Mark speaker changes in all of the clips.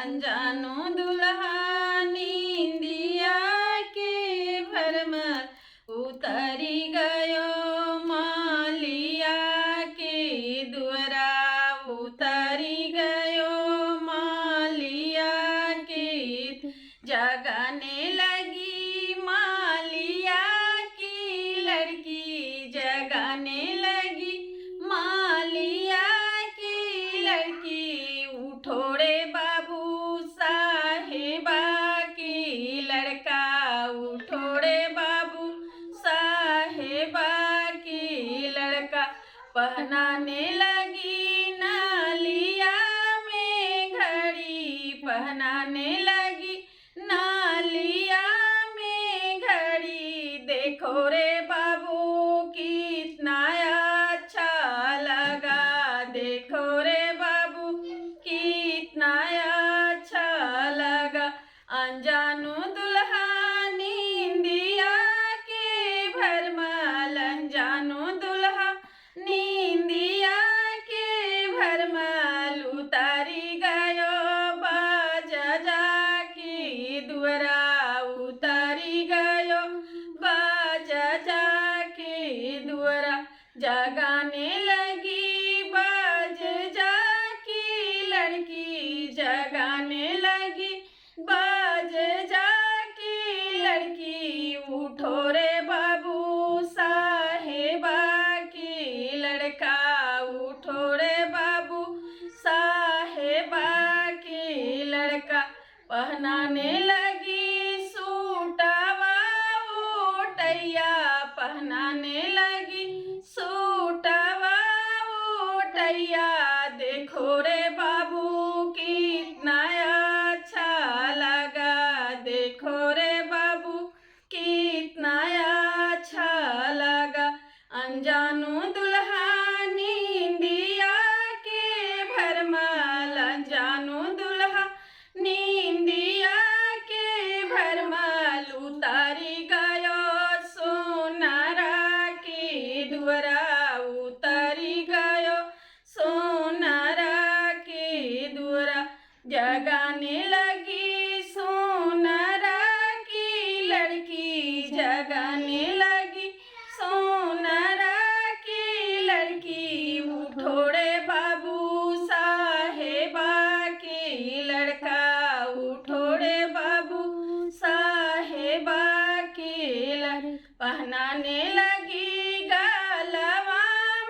Speaker 1: अनजानो दुल्हा नींदिया के भरमर उतरी गयो मालिया के दुअरा उतरी गयो मालिया के जगाने लगी मालिया की लड़की जगाने लगी मालिया की लड़की उठो रे बाबू साहेबा की लड़का उठो रे बाबू साहेबा की लड़का पहनाने लगी नालिया में घड़ी पहनाने लगी नालिया में घड़ी देखो रे बाबू कितना अच्छा लगा देखो रे बाबू कितना अच्छा लगा अनजानो दुल्हा नींदिया के भरमाल अनजानो दुल्हा नींदिया के भरमाल उतारी गयो बाजा जाके दुअरा उतारी गयो बाजा जाके दुअरा जगाने लगी बाज जाकी लड़की जगाने लगी बाज जाकी लड़की उठो रे बाबू साहेबा की लड़का उठो रे बाबू साहेबा की लड़का पहनाने लगी सूटावा ओटैया पहनाने लगी सूटावा ओटैया देखो रे बाबू कितना अच्छा लगा देखो रे बाबू कितना अच्छा लगा अनजानो दुल्हा नींदिया के भरमाल अनजानो दुल्हा नींदिया के भरमाल उतारी गयो सोनारा के दुअरा उतारी गयो सोनारा के दुअरा जगाने लगी सोनारा की लड़की जगाने लगी सोनारा की लड़की उठो रे बाबू साहेबा की लड़का उठो रे बाबू साहेबा की लड़का पहनाने लगी गालवा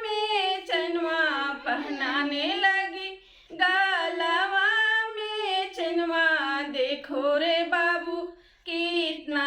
Speaker 1: में चनवा पहनाने लगी गालवा में चनवा देखो रे बाबू कितना